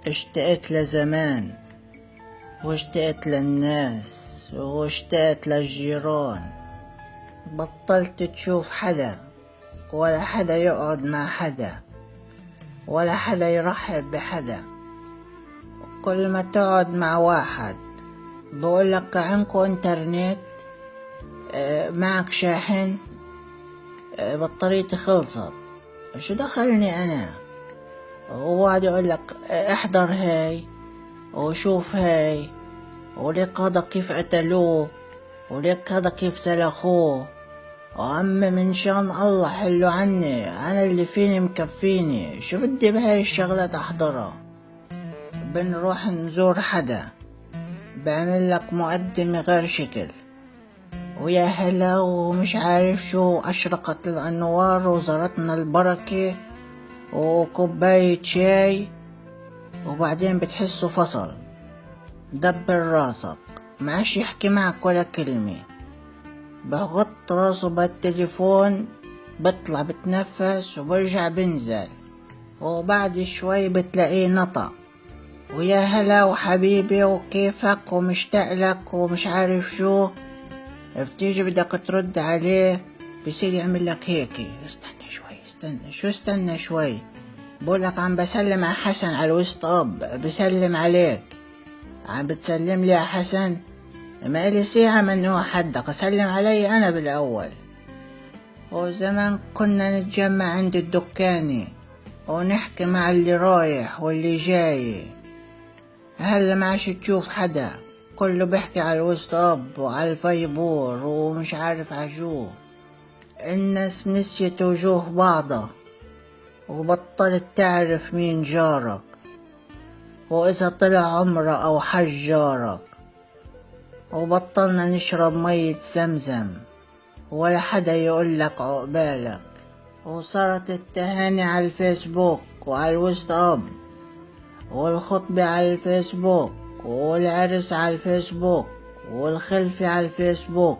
اشتقت لزمان، واشتقت للناس، واشتقت للجيران. بطلت تشوف حدا، ولا حدا يقعد مع حدا، ولا حدا يرحب بحدا. كل ما تقعد مع واحد بقولك عندكو انترنت، معك شاحن، بطاريتي خلصت. شو دخلني انا؟ وقعد يقولك احضر هاي وشوف هاي، وليك هذا كيف قتلوه، وليك هذا كيف سلخوه. وعم من شان الله حلو عني، انا اللي فيني مكفيني، شو بدي بهاي الشغلات احضرها؟ بنروح نزور حدا بعمل لك مقدمة غير شكل، ويا هلا ومش عارف شو، اشرقت الانوار وزرتنا البركة وكوباية شاي، وبعدين بتحسه فصل، دبر راسك، معاش يحكي معك ولا كلمة، بغط راسه بالتليفون، بطلع بتنفس وبرجع بنزل، وبعد شوي بتلاقيه نطق، ويا هلا وحبيبي وكيفك ومشتاق لك ومش عارف شو. بتيجي بدك ترد عليه، بصير يعمل لك هيك، استنى شوي، استنى شو، استنى شوي، بقولك عم بسلم على حسن على الوسط اب، بسلم عليك. عم بتسلم لي يا حسن؟ ما إلي ساعة منه حدك، اسلم علي انا بالاول. وزمان كنا نتجمع عند الدكاني ونحكي مع اللي رايح واللي جاي. هلا ما عادش تشوف حدا، كله بيحكي على الوسط اب وعلى الفيبور ومش عارف عشو. الناس نسيت وجوه بعضها، وبطلت تعرف مين جارك، وإذا طلع عمره أو حج جارك. وبطلنا نشرب مية زمزم، ولا حدا يقولك عقبالك. وصارت التهاني على الفيسبوك وعلى الوسط اب، والخطبة على الفيسبوك، والعرس على الفيسبوك، والخلفة على الفيسبوك،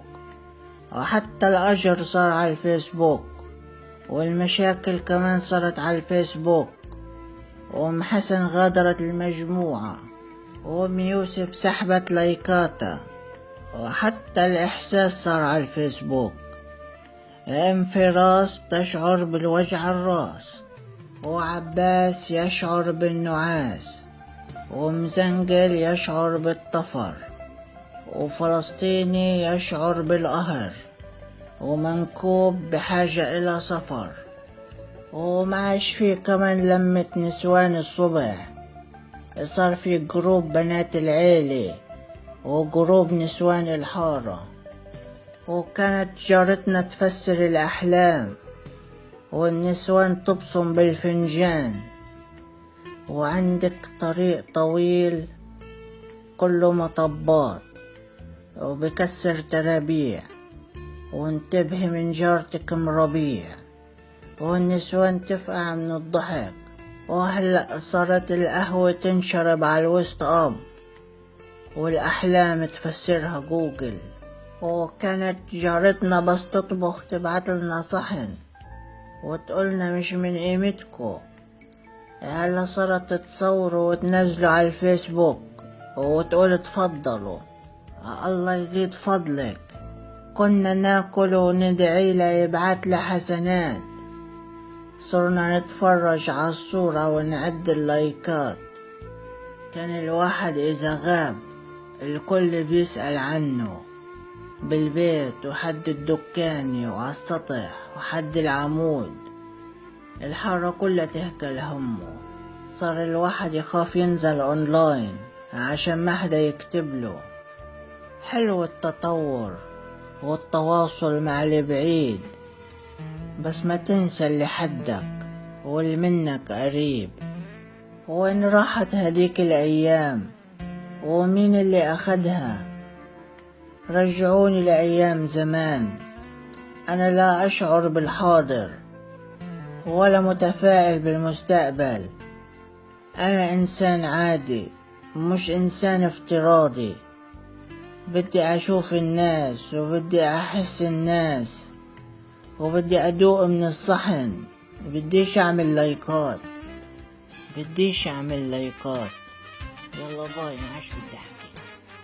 وحتى الأجر صار على الفيسبوك، والمشاكل كمان صارت على الفيسبوك. وأم حسن غادرت المجموعة، وأم يوسف سحبت لايكاتها، وحتى الإحساس صار على الفيسبوك. أم فراس تشعر بالوجع الراس، وعباس يشعر بالنعاس، ومزنجل يشعر بالطفر، وفلسطيني يشعر بالقهر، ومنكوب بحاجة إلى سفر. ومعاش في كمان لمة نسوان الصبح، صار في جروب بنات العيلة وجروب نسوان الحارة. وكانت جارتنا تفسر الأحلام، والنسوان تبصم بالفنجان. وعندك طريق طويل كله مطبات وبكسر ترابيع، وانتبهي من جارتك مربيع. والنسوان تفقع من الضحك. وهلأ صارت القهوة تنشرب على الوسط اب، والأحلام تفسرها جوجل. وكانت جارتنا بس تطبخ تبعتلنا صحن وتقولنا مش من قيمتكو. هلا صارت تصوروا وتنزلوا على الفيسبوك وتقول تفضلوا، الله يزيد فضلك. كنا ناكل وندعي له يبعت له حسنات، صرنا نتفرج على الصورة ونعد اللايكات. كان الواحد إذا غاب الكل بيسأل عنه، بالبيت وحد الدكاني وعلى السطح وحد العمود، الحارة كلها تحكي لهمه. صار الواحد يخاف ينزل اونلاين عشان ما حدا يكتب له. حلو التطور والتواصل مع اللي بعيد، بس ما تنسى اللي حدك واللي منك قريب. وين راحت هديك الأيام؟ ومين اللي أخدها؟ رجعوني لأيام زمان. أنا لا أشعر بالحاضر ولا متفائل بالمستقبل. أنا إنسان عادي، مش إنسان افتراضي. بدي أشوف الناس، وبدي أحس الناس، وبدي أدوق من الصحن، بديش أعمل لايكات. بديش اعمل لايكات. يلا باي، ما عادش بدي احكي.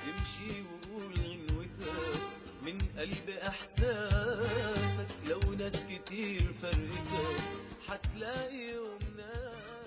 امشي وقول غنوتك من قلب احساسك، لو ناس كتير فرقك حتلاقي يوم ناس